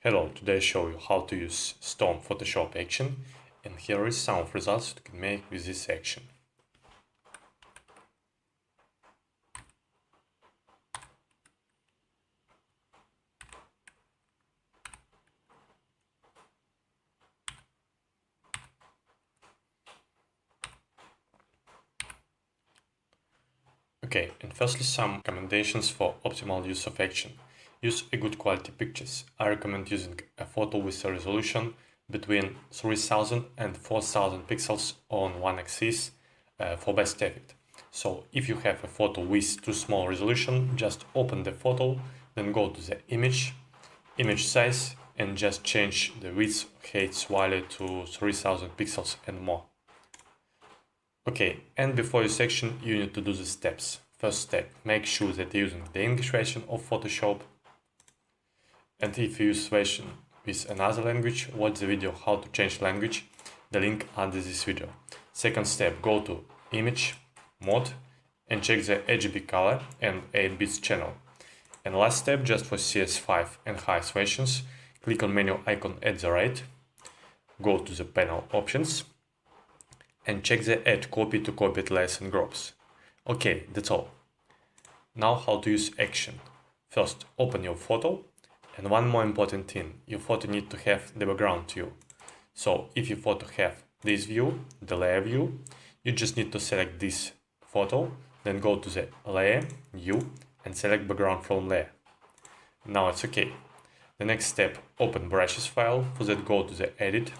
Hello, today I show you how to use Stone Photoshop action, and here is some of results you can make with this action. Okay, and firstly some recommendations for optimal use of action. Use a good quality pictures. I recommend using a photo with a resolution between 3000 and 4000 pixels on one axis for best effect. So if you have a photo with too small resolution, just open the photo, then go to the image size, and just change the width height value to 3000 pixels and more. Okay, and before your section, you need to do the steps. First step, make sure that you're using the English version of Photoshop. And if you use version with another language, watch the video how to change language, the link under this video. Second step, go to Image, Mode, and check the RGB color and 8 bits channel. And last step, just for CS5 and highest versions, click on menu icon at the right, go to the panel options, and check the add copy to copied layers and groups. Okay, that's all. Now how to use action. First, open your photo, and one more important thing, your photo need to have the background view. So if your photo have this view, the layer view, you just need to select this photo, then go to the layer, new, and select background from layer. Now it's okay. The next step, open brushes file. For that, go to the edit,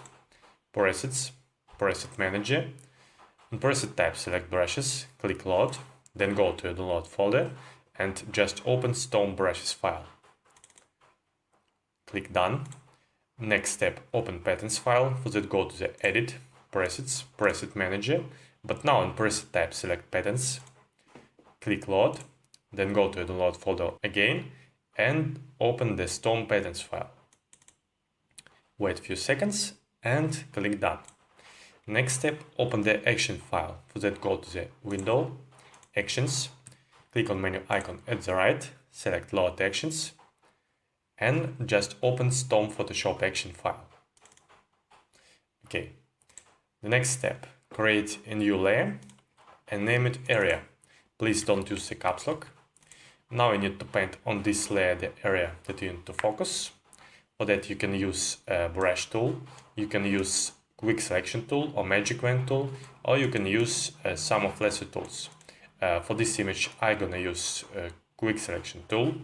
presets, preset manager, in preset tab select brushes, click load, then go to your download folder and just open Stone brushes file. Click done. Next step, open patterns file. For that, go to the edit, presets, preset manager, but now in preset tab select patterns, click load, then go to your download folder again and open the Stone patterns file. Wait a few seconds and click done. Next step, open the action file. For that, go to the window, actions, click on menu icon at the right, select load actions, and just open Stone Photoshop action file. Okay, the next step, create a new layer and name it area. Please don't use the caps lock. Now you need to paint on this layer the area that you need to focus. For that, you can use a brush tool, you can use quick selection tool or magic wand tool, or you can use some of lesser tools. For this image, I'm gonna use a quick selection tool.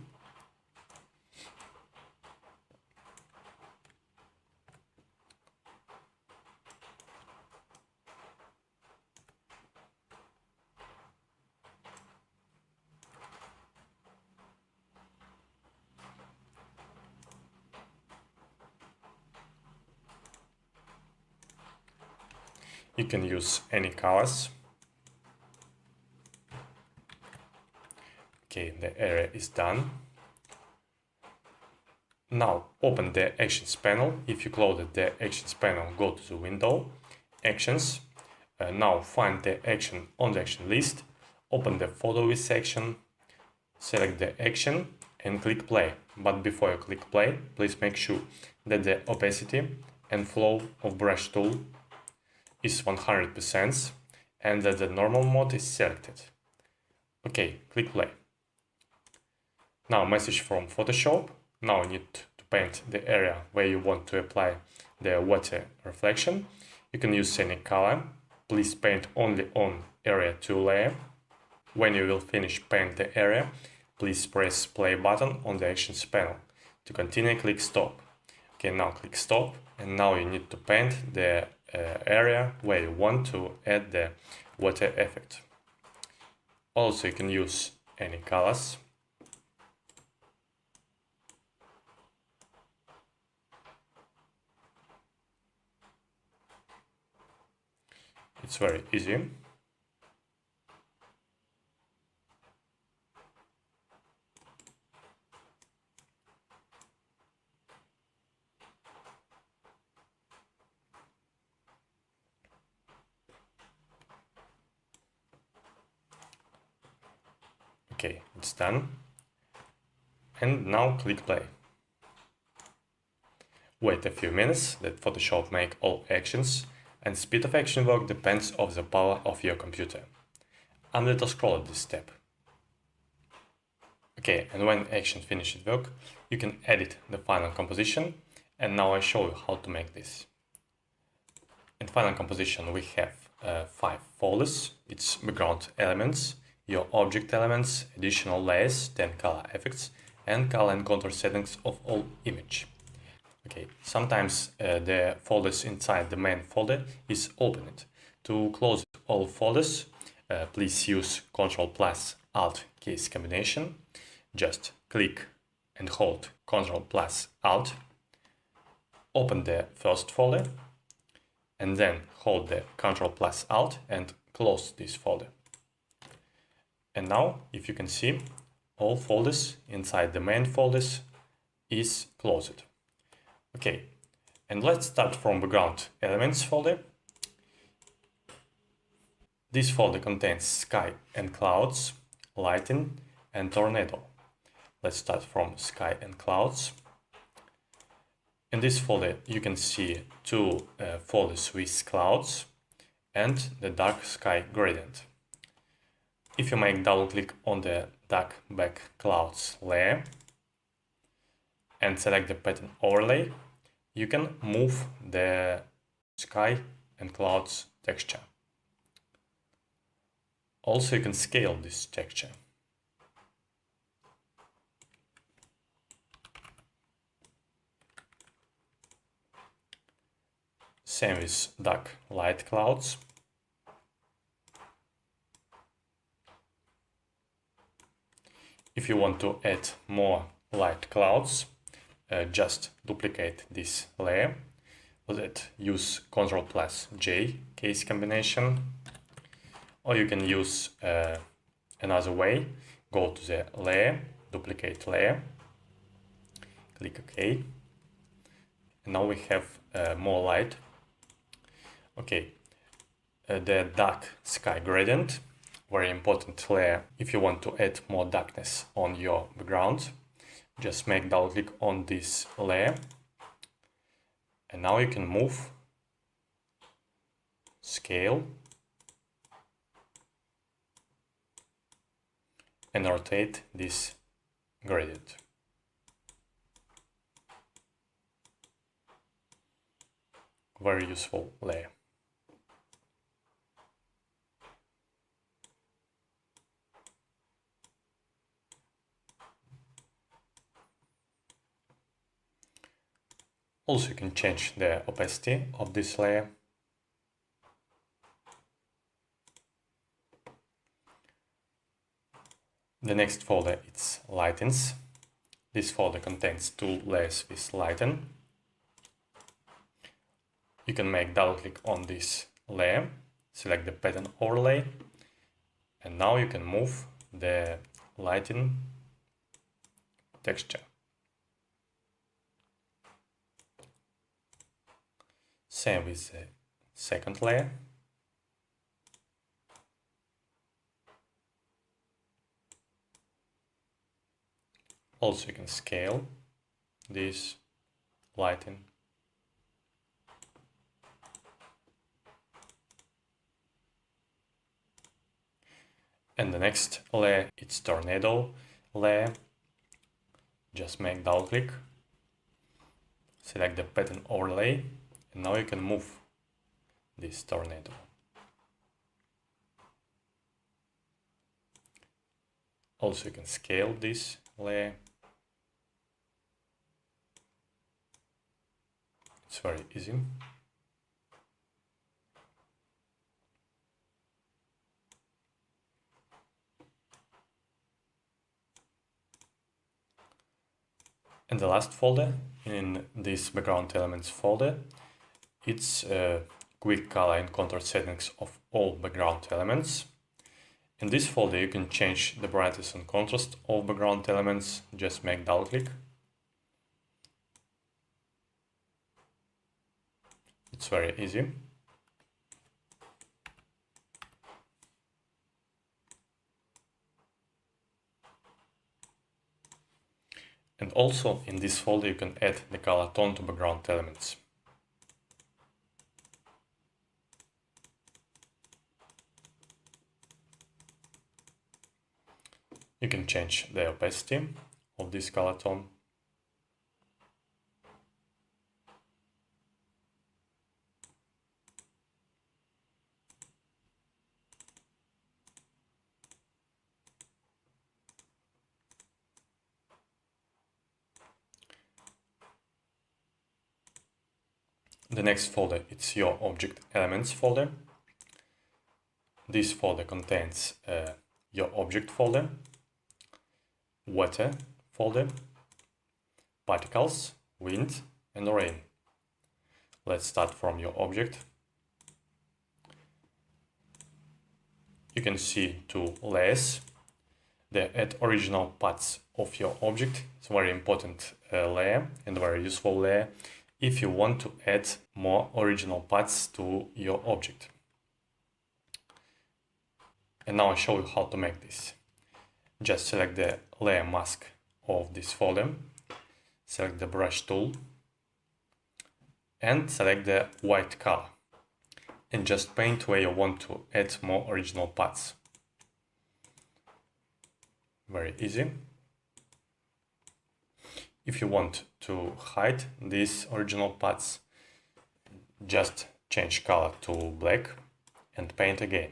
You can use any colors. Okay, the area is done. Now open the actions panel. If you closed the actions panel, go to the window, actions. Now find the action on the action list. Open the photo with section, select the action and click play. But before you click play, please make sure that the opacity and flow of brush tool is 100% and that the normal mode is selected. Okay, click play. Now message from Photoshop. Now you need to paint the area where you want to apply the water reflection. You can use any color. Please paint only on area 2 layer. When you will finish paint the area, please press play button on the actions panel. To continue, click stop. Okay, now click stop, and now you need to paint the area where you want to add the water effect. Also, you can use any colors. It's very easy. Okay, it's done. And now click play. Wait a few minutes, let Photoshop make all actions, and speed of action work depends on the power of your computer. I'm little scroll at this step. Okay, and when action finishes work, you can edit the final composition, and now I show you how to make this. In final composition we have 5 folders. It's background elements, your object elements, additional layers, then color effects, and color and contour settings of all image. Okay, sometimes the folders inside the main folder is opened. To close all folders, please use Ctrl plus Alt keys combination. Just click and hold Ctrl plus Alt. Open the first folder and then hold the Ctrl plus Alt and close this folder. And now, if you can see, all folders inside the main folders is closed. Okay, and let's start from background elements folder. This folder contains sky and clouds, lighting and tornado. Let's start from sky and clouds. In this folder you can see 2 folders with clouds and the dark sky gradient. If you make double click on the dark back clouds layer and select the pattern overlay, you can move the sky and clouds texture. Also you can scale this texture. Same with dark light clouds. If you want to add more light clouds, just duplicate this layer. For that, use Ctrl plus J keys combination, or you can use another way. Go to the layer, duplicate layer, click OK, and now we have more light. Okay, the dark sky gradient, very important layer. If you want to add more darkness on your background, just make double click on this layer, and now you can move, scale, and rotate this gradient. Very useful layer. Also, you can change the opacity of this layer. The next folder is lightings. This folder contains 2 layers with lighting. You can make double click on this layer, select the pattern overlay, and now you can move the lighting texture. Same with the second layer. Also you can scale this lighting. And the next layer, it's tornado layer. Just make double click, select the pattern overlay, and now you can move this tornado. Also you can scale this layer. It's very easy. And the last folder in this background elements folder, it's quick color and contour settings of all background elements. In this folder you can change the brightness and contrast of background elements. Just make double click. It's very easy. And Also, in this folder you can add the color tone to background elements. You can change the opacity of this color tone. The next folder, it's your object elements folder. This folder contains your object folder, water folder, particles, wind and rain. Let's start from your object. You can see two layers. The add original parts of your object. It's a very important layer and very useful layer if you want to add more original parts to your object. And now I'll show you how to make this. Just select the layer mask of this folder, select the brush tool and select the white color and just paint where you want to add more original parts. Very easy. If you want to hide these original parts, just change color to black and paint again.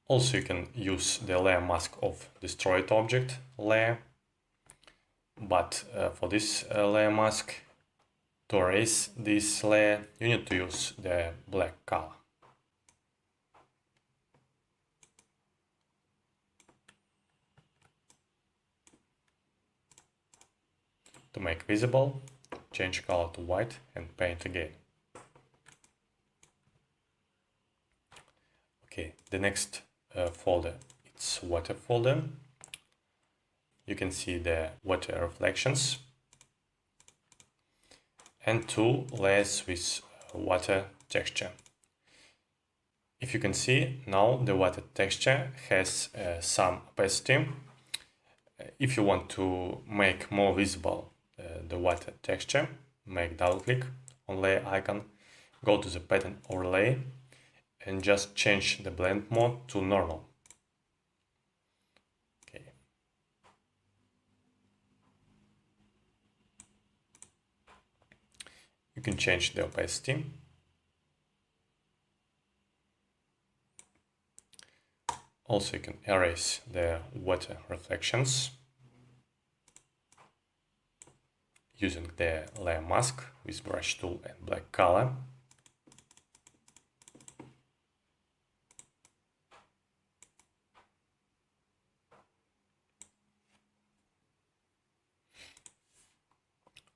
Also, you can use the layer mask of destroyed object layer, but for this layer mask, to erase this layer, you need to use the black color. To make visible, change color to white and paint again. Okay, the next folder, it's water folder. You can see the water reflections and two layers with water texture. If you can see, now the water texture has some opacity. If you want to make more visible the water texture, make double click on layer icon, go to the pattern overlay and just change the blend mode to normal. Okay. You can change the opacity. Also, you can erase the water reflections using the layer mask with brush tool and black color.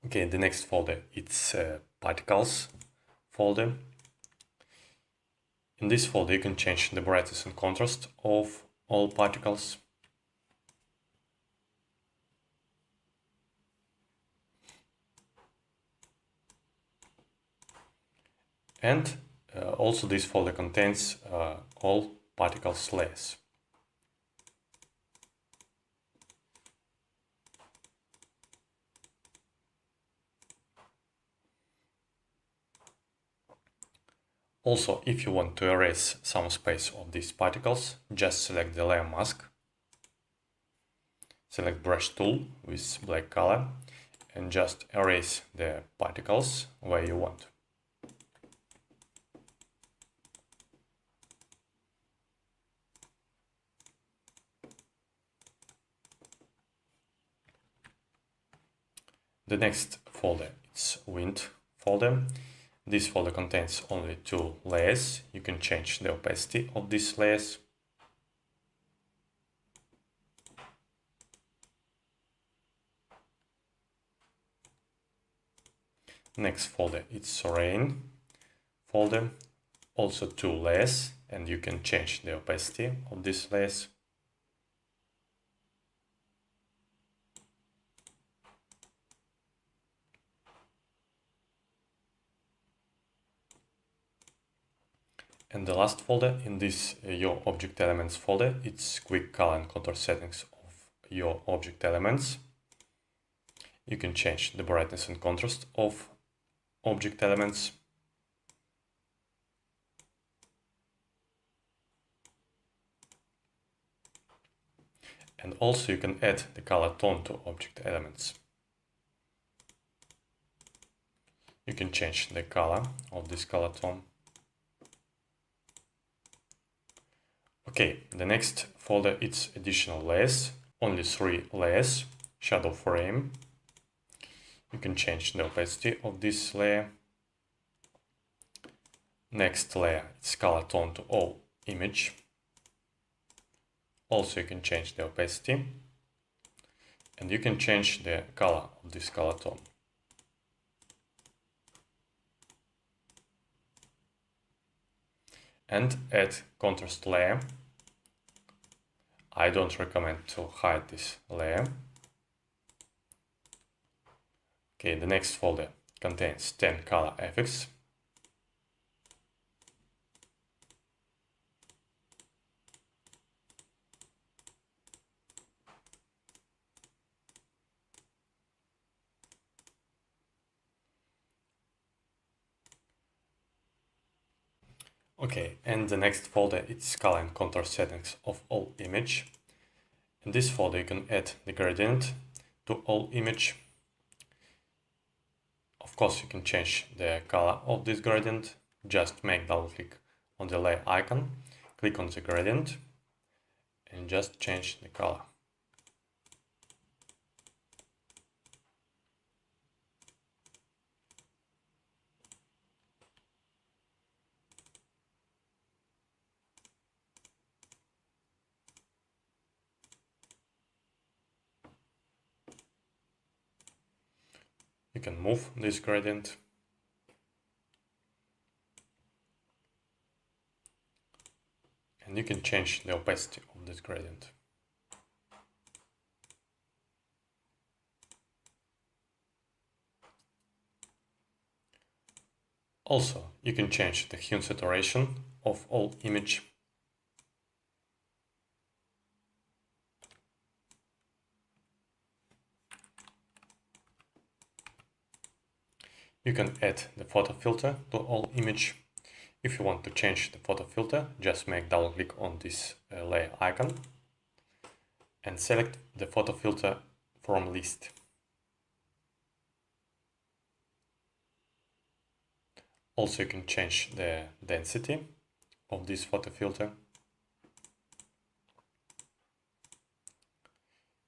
Okay, the next folder, it's particles folder. In this folder you can change the brightness and contrast of all particles. And also this folder contains all particles layers. Also, if you want to erase some space of these particles, just select the layer mask, select brush tool with black color and just erase the particles where you want. The next folder is wind folder. This folder contains only two layers. You can change the opacity of these layers. Next folder, it's rain folder. Also two layers, and you can change the opacity of these layers. And the last folder in this your object elements folder, it's quick color and contour settings of your object elements. You can change the brightness and contrast of object elements. And also you can add the color tone to object elements. You can change the color of this color tone. Okay, the next folder it's additional layers, only 3 layers, shadow frame. You can change the opacity of this layer. Next layer, it's color tone to all image. Also you can change the opacity and you can change the color of this color tone. And add contrast layer. I don't recommend to hide this layer. Okay, the next folder contains 10 color effects. Okay, and the next folder it's color and contour settings of all image. In this folder you can add the gradient to all image. Of course you can change the color of this gradient. Just make double click on the layer icon, click on the gradient and just change the color. You can move this gradient. And you can change the opacity of this gradient. Also, you can change the hue and saturation of all image. You can add the photo filter to all image. If you want to change the photo filter, just make double click on this layer icon and select the photo filter from list. Also, you can change the density of this photo filter.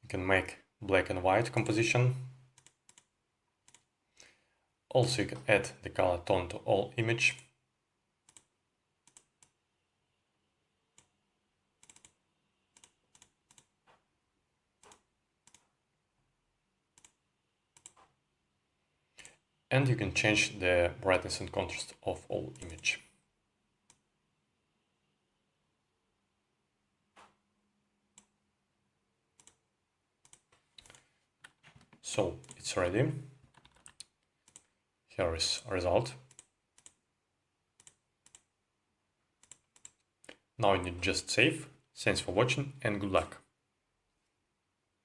You can make black and white composition. Also, you can add the color tone to all image. And you can change the brightness and contrast of all image. So it's ready. Here is a result. Now you need just save. Thanks for watching and good luck.